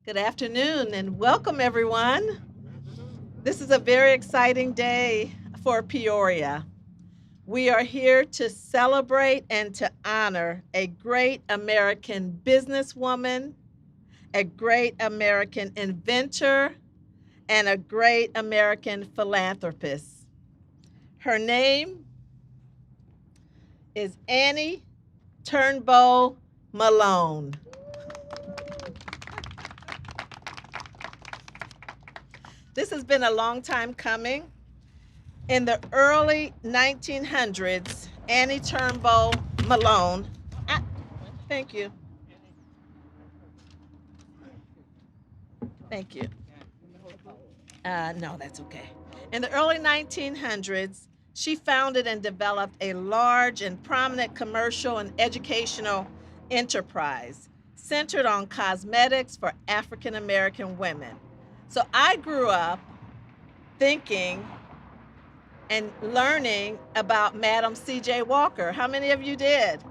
Good afternoon and welcome, everyone. This is a very exciting day for Peoria. We are here to celebrate and to honor a great American businesswoman, a great American inventor, and a great American philanthropist. Her name is Annie Turnbo Malone. This has been a long time coming. In the early 1900s, Annie Turnbo Malone, ah, thank you, thank you. No, that's okay. In the early 1900s, she founded and developed a large and prominent commercial and educational enterprise centered on cosmetics for African American women. So I grew up thinking and learning about Madam C.J. Walker. How many of you did?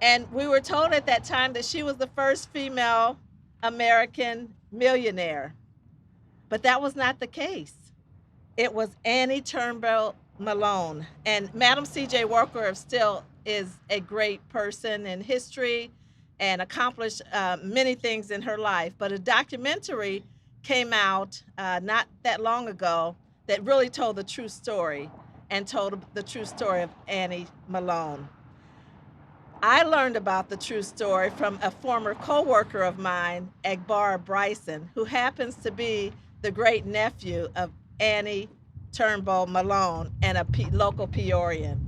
And we were told at that time that she was the first female American millionaire. But that was not the case. It was Annie Turnbo Malone. And Madam C.J. Walker still is a great person in history and accomplished many things in her life. But a documentary came out not that long ago that really told the true story and told the true story of Annie Malone. I learned about the true story from a former coworker of mine, Agbara Bryson, who happens to be the great nephew of Annie Turnbo Malone and a local Peorian.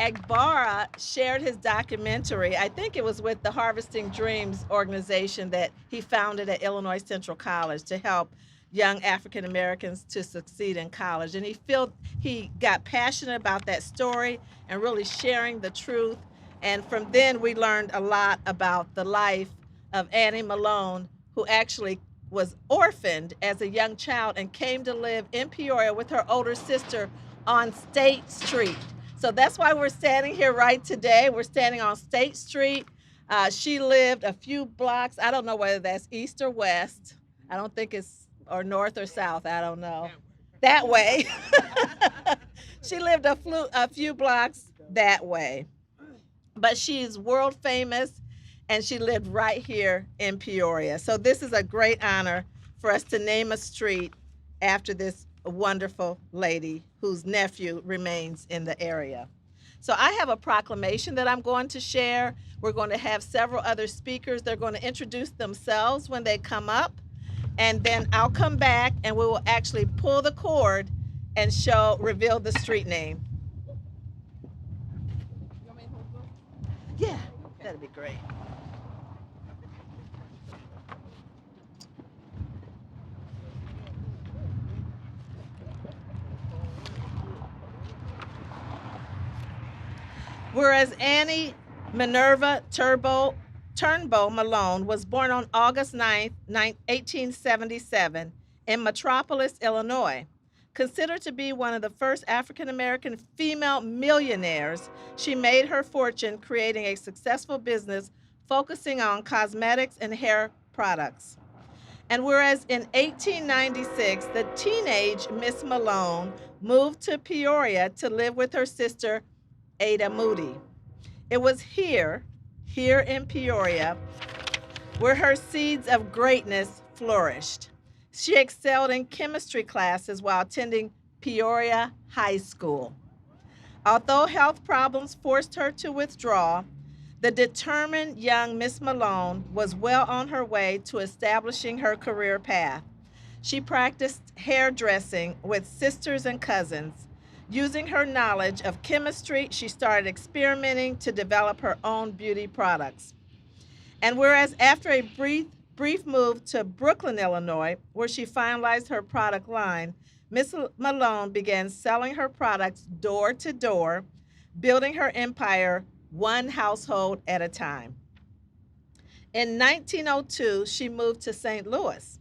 Agbara shared his documentary, I think it was with the Harvesting Dreams organization that he founded at Illinois Central College to help young African Americans to succeed in college. And he got passionate about that story and really sharing the truth. And from then we learned a lot about the life of Annie Malone, who actually was orphaned as a young child and came to live in Peoria with her older sister on State Street. So that's why we're standing here right today. We're standing on State Street. She lived a few blocks. I don't know whether that's east or west. I don't think it's or north or south. I don't know. That way. She lived a few blocks that way. But she's world famous and she lived right here in Peoria. So this is a great honor for us to name a street after this wonderful lady whose nephew remains in the area. So I have a proclamation that I'm going to share. We're going to have several other speakers. They're going to introduce themselves when they come up. And then I'll come back and we will actually pull the cord and reveal the street name. Yeah, that'd be great. Whereas Annie Minerva Turnbo Malone was born on August 9th, 1877 in Metropolis, Illinois. Considered to be one of the first African American female millionaires, she made her fortune creating a successful business focusing on cosmetics and hair products. And whereas in 1896, the teenage Miss Malone moved to Peoria to live with her sister, Ada Moody. It was here in Peoria, where her seeds of greatness flourished. She excelled in chemistry classes while attending Peoria High School. Although health problems forced her to withdraw, the determined young Miss Malone was well on her way to establishing her career path. She practiced hairdressing with sisters and cousins. Using her knowledge of chemistry, she started experimenting to develop her own beauty products. And whereas after a brief move to Brooklyn, Illinois, where she finalized her product line, Miss Malone began selling her products door to door, building her empire one household at a time. In 1902, she moved to St. Louis.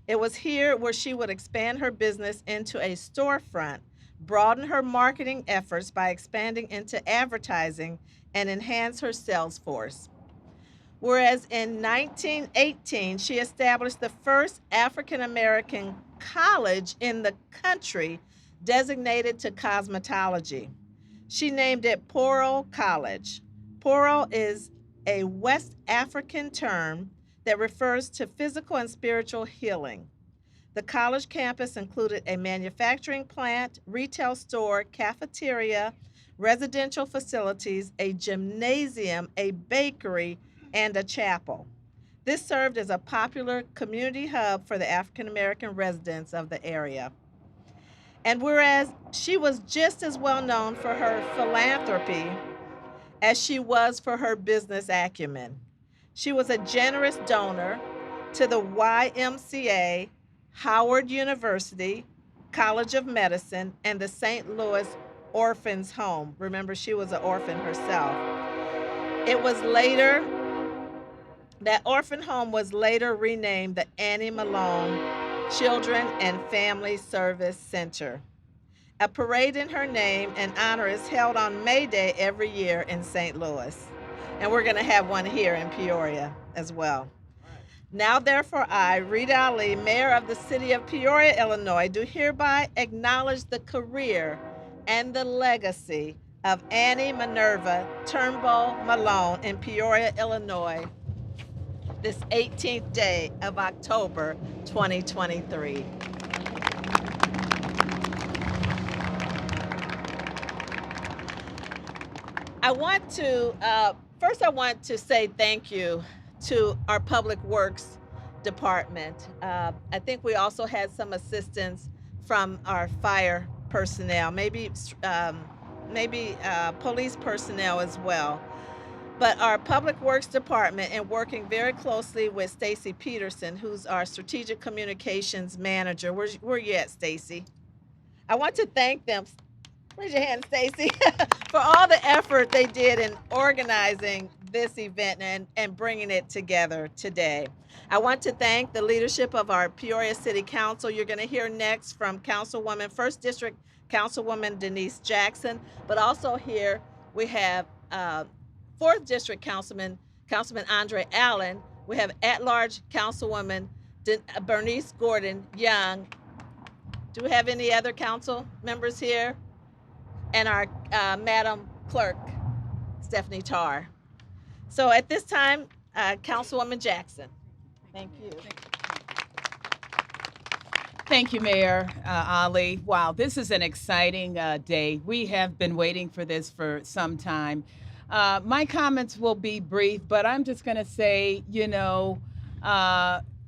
It was here where she would expand her business into a storefront, broaden her marketing efforts by expanding into advertising, and enhance her sales force. Whereas in 1918, she established the first African American college in the country designated to cosmetology. She named it Poro College. Poro is a West African term that refers to physical and spiritual healing. The college campus included a manufacturing plant, retail store, cafeteria, residential facilities, a gymnasium, a bakery, and a chapel. This served as a popular community hub for the African American residents of the area. And whereas she was just as well known for her philanthropy as she was for her business acumen. She was a generous donor to the YMCA, Howard University, College of Medicine, and the St. Louis Orphans Home. Remember, she was an orphan herself. It was later, that orphan home was later renamed the Annie Malone Children and Family Service Center. A parade in her name and honor is held on May Day every year in St. Louis. And we're going to have one here in Peoria as well. Now, therefore, I, Rita Ali, Mayor of the City of Peoria, Illinois, do hereby acknowledge the career and the legacy of Annie Minerva Turnbo Malone in Peoria, Illinois, this 18th day of October 2023. First, I want to say thank you to our Public Works Department. I think we also had some assistance from our fire personnel, maybe police personnel as well. But our Public Works Department, and working very closely with Stacy Peterson, who's our Strategic Communications Manager. Where you at, Stacy? I want to thank them. Raise your hand, Stacy, for all the effort they did in organizing this event and bringing it together today. I want to thank the leadership of our Peoria City Council. You're going to hear next from Councilwoman, 1st District Councilwoman Denise Jackson, but also here we have 4th District Councilman Andre Allen. We have at-large Councilwoman Bernice Gordon Young. Do we have any other council members here? And our Madam Clerk, Stephanie Tarr. So at this time, Councilwoman Jackson. Thank you. Thank you, Mayor Ali. Wow, this is an exciting day. We have been waiting for this for some time. My comments will be brief, but I'm just going to say,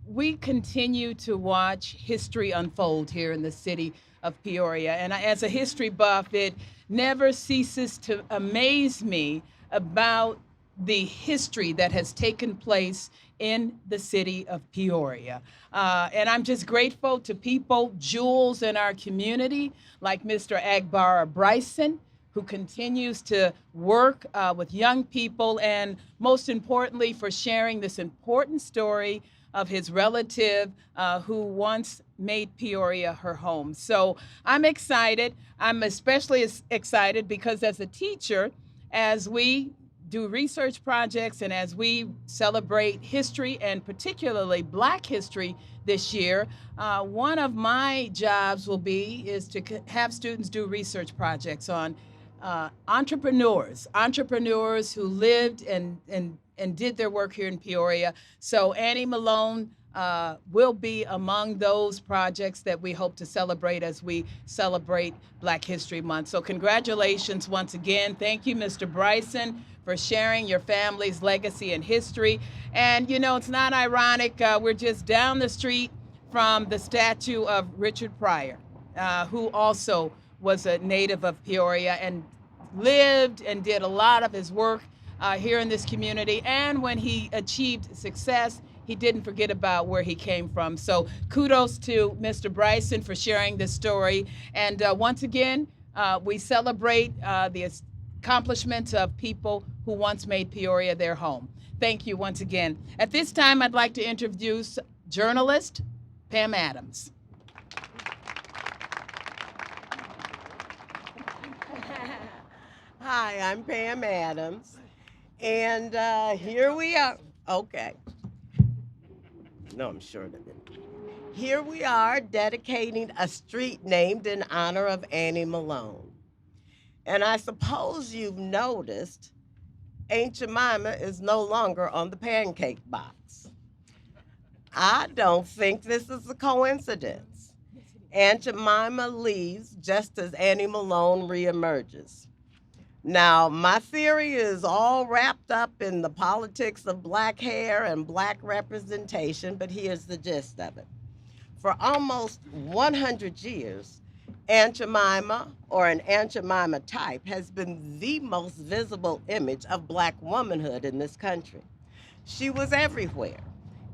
we continue to watch history unfold here in the city of Peoria. And as a history buff, it never ceases to amaze me about the history that has taken place in the city of Peoria. And I'm just grateful to people, jewels in our community, like Mr. Agbara Bryson, who continues to work with young people, and most importantly, for sharing this important story of his relative who once made Peoria her home. So I'm excited. I'm especially excited because as a teacher, as we do research projects and as we celebrate history, and particularly Black history this year, one of my jobs is to have students do research projects on entrepreneurs who lived and did their work here in Peoria. So Annie Malone will be among those projects that we hope to celebrate as we celebrate Black History Month. So congratulations once again. Thank you, Mr. Bryson, for sharing your family's legacy and history. And it's not ironic, we're just down the street from the statue of Richard Pryor, who also was a native of Peoria and lived and did a lot of his work here in this community. And when he achieved success, he didn't forget about where he came from. So kudos to Mr. Bryson for sharing this story. And once again, we celebrate the accomplishments of people who once made Peoria their home. Thank you once again. At this time, I'd like to introduce journalist Pam Adams. Hi, I'm Pam Adams, and here we are. Okay. No, I'm sure that it. Here we are dedicating a street named in honor of Annie Malone. And I suppose you've noticed Aunt Jemima is no longer on the pancake box. I don't think this is a coincidence. Aunt Jemima leaves just as Annie Malone reemerges. Now, my theory is all wrapped up in the politics of black hair and black representation, but here's the gist of it. For almost 100 years, Aunt Jemima, or an Aunt Jemima type, has been the most visible image of black womanhood in this country. She was everywhere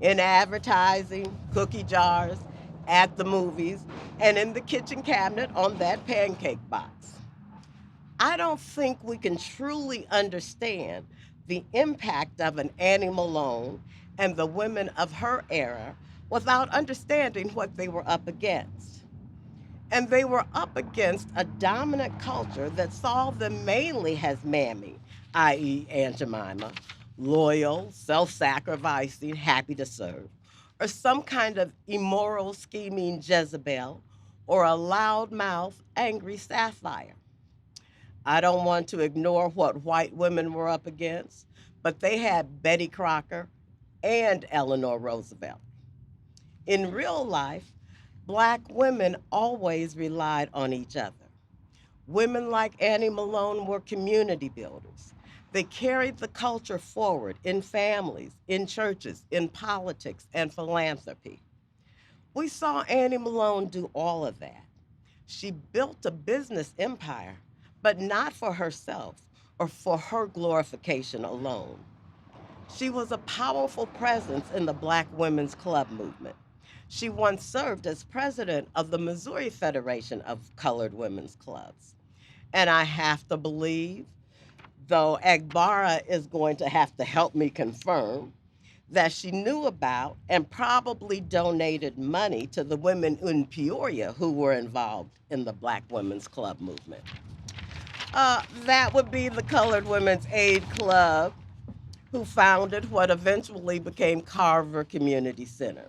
in advertising, cookie jars, at the movies, and in the kitchen cabinet on that pancake box. I don't think we can truly understand the impact of an Annie Malone and the women of her era without understanding what they were up against. And they were up against a dominant culture that saw them mainly as mammy, i.e., Aunt Jemima, loyal, self sacrificing, happy to serve, or some kind of immoral, scheming Jezebel, or a loudmouth, angry sapphire. I don't want to ignore what white women were up against, but they had Betty Crocker and Eleanor Roosevelt. In real life, black women always relied on each other. Women like Annie Malone were community builders. They carried the culture forward in families, in churches, in politics, and philanthropy. We saw Annie Malone do all of that. She built a business empire, but not for herself or for her glorification alone. She was a powerful presence in the Black Women's Club movement. She once served as president of the Missouri Federation of Colored Women's Clubs. And I have to believe, though Agbara is going to have to help me confirm, that she knew about and probably donated money to the women in Peoria who were involved in the Black Women's Club movement. That would be the Colored Women's Aid Club, who founded what eventually became Carver Community Center.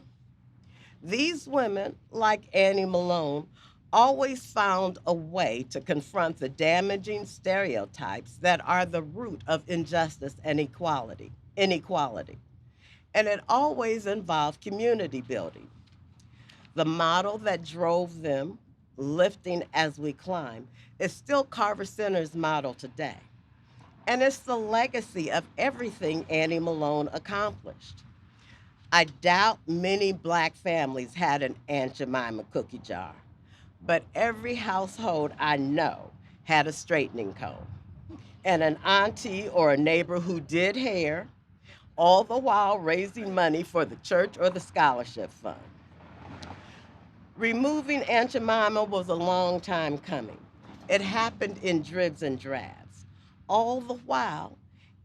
These women, like Annie Malone, always found a way to confront the damaging stereotypes that are the root of injustice and inequality. And it always involved community building. The model that drove them, lifting as we climb, is still Carver Center's model today. And it's the legacy of everything Annie Malone accomplished. I doubt many black families had an Aunt Jemima cookie jar, but every household I know had a straightening comb and an auntie or a neighbor who did hair, all the while raising money for the church or the scholarship fund. Removing Aunt Jemima was a long time coming. It happened in dribs and drabs. All the while,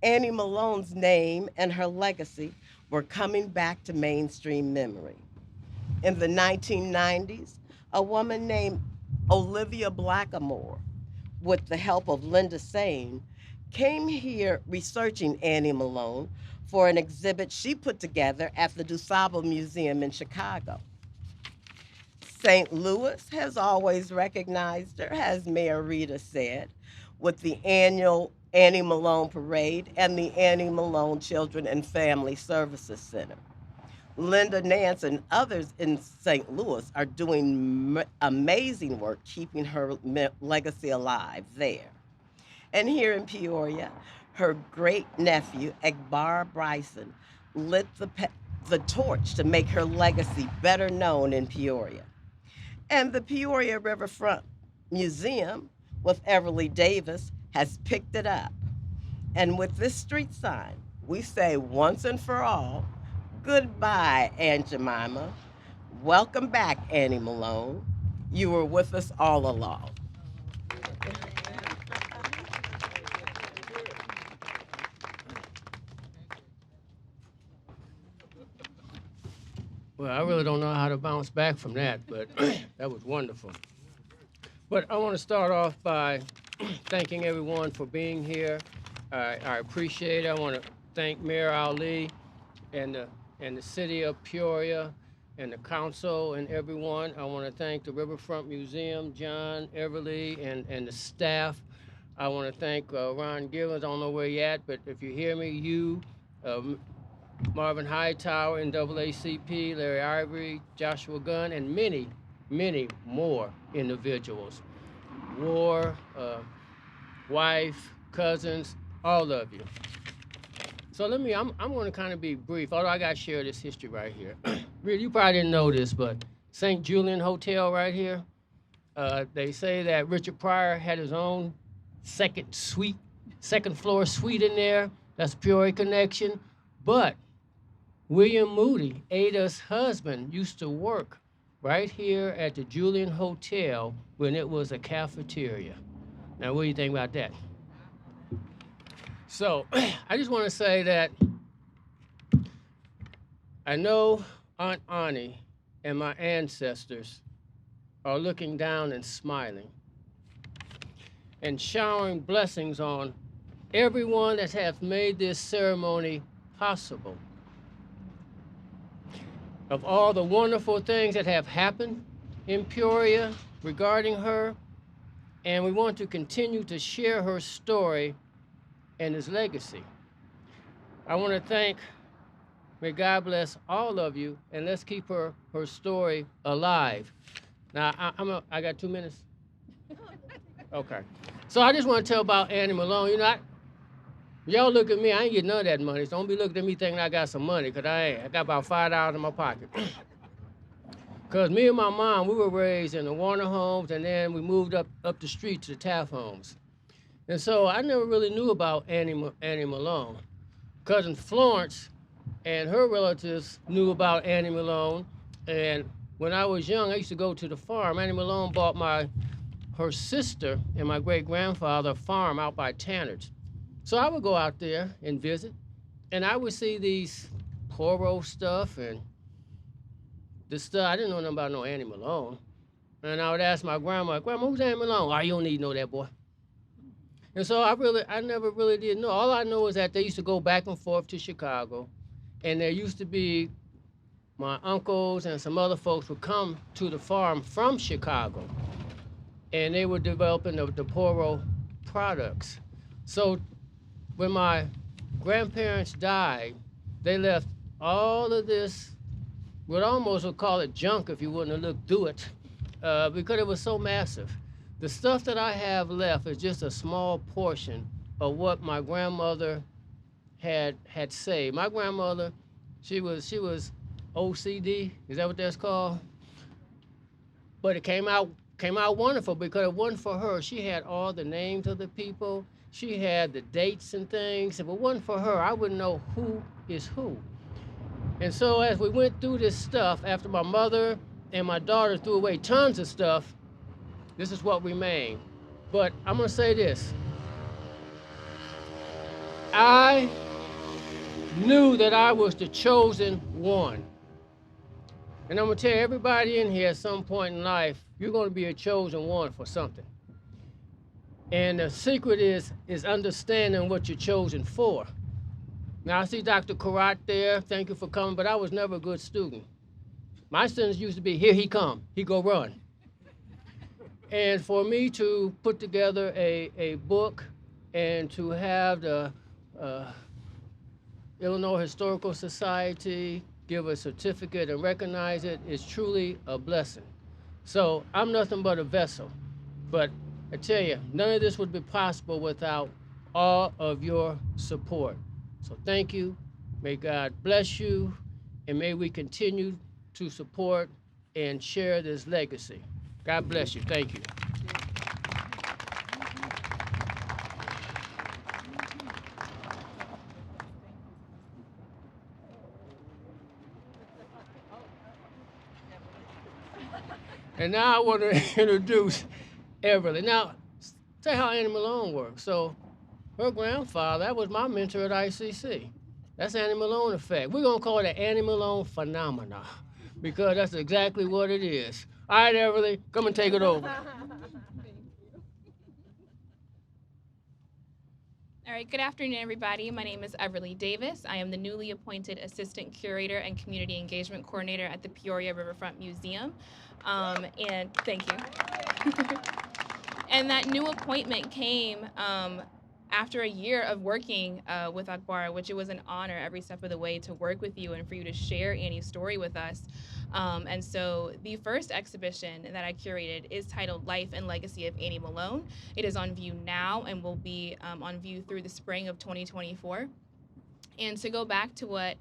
Annie Malone's name and her legacy were coming back to mainstream memory. In the 1990s, a woman named Olivia Blackamore, with the help of Linda Sane, came here researching Annie Malone for an exhibit she put together at the DuSable Museum in Chicago. St. Louis has always recognized her, as Mayor Rita said, with the annual Annie Malone Parade and the Annie Malone Children and Family Services Center. Linda Nance and others in St. Louis are doing amazing work keeping her legacy alive there. And here in Peoria, her great nephew, Agbara Bryson, lit the torch to make her legacy better known in Peoria. And the Peoria Riverfront Museum with Everley Davis has picked it up. And with this street sign, we say once and for all, goodbye, Aunt Jemima. Welcome back, Annie Malone. You were with us all along. Well, I really don't know how to bounce back from that, but that was wonderful. But I want to start off by thanking everyone for being here. I appreciate it. I want to thank Mayor Ali and the city of Peoria and the council and everyone. I want to thank the Riverfront Museum, John, Everley, and the staff. I want to thank Ron Givens. I don't know where you're at, but if you hear me, you, Marvin Hightower, NAACP, Larry Ivory, Joshua Gunn, and many, many more individuals. War, wife, cousins, all of you. So I'm going to kind of be brief, although I got to share this history right here. Really, you probably didn't know this, but St. Julian Hotel right here, they say that Richard Pryor had his own second floor suite in there. That's Peoria connection. But William Moody, Ada's husband, used to work right here at the Julian Hotel when it was a cafeteria. Now, what do you think about that? So, I just want to say that I know Aunt Annie and my ancestors are looking down and smiling and showering blessings on everyone that has made this ceremony possible. Of all the wonderful things that have happened in Peoria regarding her, and we want to continue to share her story and his legacy. I want to thank, may God bless all of you, and let's keep her story alive. Now, I got 2 minutes? Okay. So I just want to tell about Annie Malone. You know, y'all look at me, I ain't getting none of that money, so don't be looking at me thinking I got some money, because I ain't. I got about $5 in my pocket. Because me and my mom, we were raised in the Warner homes, and then we moved up the street to the Taft homes. And so I never really knew about Annie Malone. Cousin Florence and her relatives knew about Annie Malone. And when I was young, I used to go to the farm. Annie Malone bought her sister and my great-grandfather a farm out by Tannard's. So I would go out there and visit, and I would see these Poro stuff and this stuff. I didn't know nothing about no Annie Malone. And I would ask my grandma, who's Annie Malone? Oh, you don't need to know that, boy. And so I never really did know. All I know is that they used to go back and forth to Chicago, and there used to be my uncles and some other folks would come to the farm from Chicago, and they were developing the Poro products. So when my grandparents died, they left all of this, what almost would call it junk if you wouldn't have looked through it, because it was so massive. The stuff that I have left is just a small portion of what my grandmother had saved. My grandmother, she was OCD, is that what that's called? But it came out wonderful, because it wasn't for her. She had all the names of the people. She had the dates and things. If it wasn't for her, I wouldn't know who is who. And so as we went through this stuff, after my mother and my daughter threw away tons of stuff, this is what remained. But I'm gonna say this. I knew that I was the chosen one. And I'm gonna tell everybody in here at some point in life, you're gonna be a chosen one for something. And the secret is understanding what you're chosen for. Now I see Dr. Curator there, thank you for coming, but I was never a good student. My students used to be, here he come, he go run. And for me to put together a book and to have the Illinois Historical Society give a certificate and recognize it is truly a blessing. So I'm nothing but a vessel. But I tell you, none of this would be possible without all of your support. So thank you. May God bless you, and may we continue to support and share this legacy. God bless you. Thank you. And now I want to introduce Everley. Now, tell you how Annie Malone works. So her grandfather, that was my mentor at ICC. That's Annie Malone effect. We're going to call it an Annie Malone phenomena, because that's exactly what it is. All right, Everley, come and take it over. All right, good afternoon, everybody. My name is Everley Davis. I am the newly appointed Assistant Curator and Community Engagement Coordinator at the Peoria Riverfront Museum. And thank you. And that new appointment came after a year of working with Agbara, which it was an honor every step of the way to work with you and for you to share Annie's story with us. And so the first exhibition that I curated is titled Life and Legacy of Annie Malone. It is on view now and will be on view through the spring of 2024. And to go back to what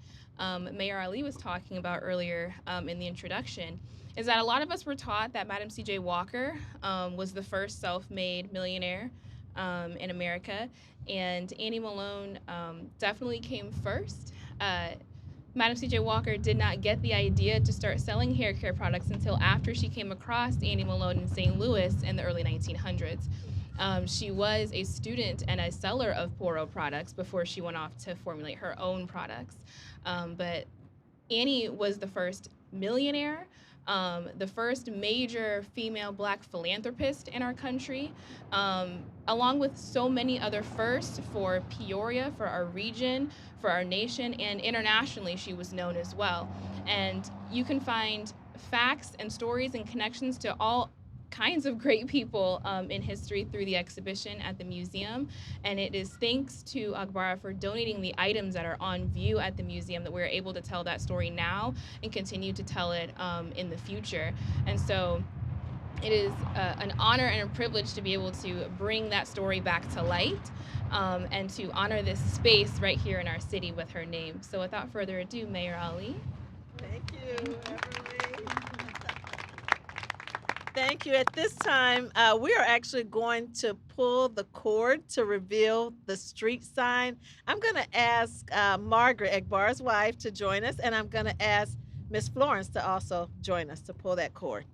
Mayor Ali was talking about earlier in the introduction, is that a lot of us were taught that Madam C.J. Walker was the first self-made millionaire in America, and Annie Malone definitely came first. Madam C.J. Walker did not get the idea to start selling hair care products until after she came across Annie Malone in St. Louis in the early 1900s. She was a student and a seller of Poro products before she went off to formulate her own products. But Annie was the first millionaire, the first major female Black philanthropist in our country, along with so many other firsts for Peoria, for our region, for our nation, and internationally she was known as well. And you can find facts and stories and connections to all kinds of great people in history through the exhibition at the museum. And it is thanks to Agbara for donating the items that are on view at the museum that we're able to tell that story now and continue to tell it in the future. And so it is an honor and a privilege to be able to bring that story back to light and to honor this space right here in our city with her name. So without further ado, Mayor Ali. Thank you, Everley. Thank you. At this time, we are actually going to pull the cord to reveal the street sign. I'm going to ask Margaret, Agbara's wife, to join us, and I'm going to ask Miss Florence to also join us to pull that cord.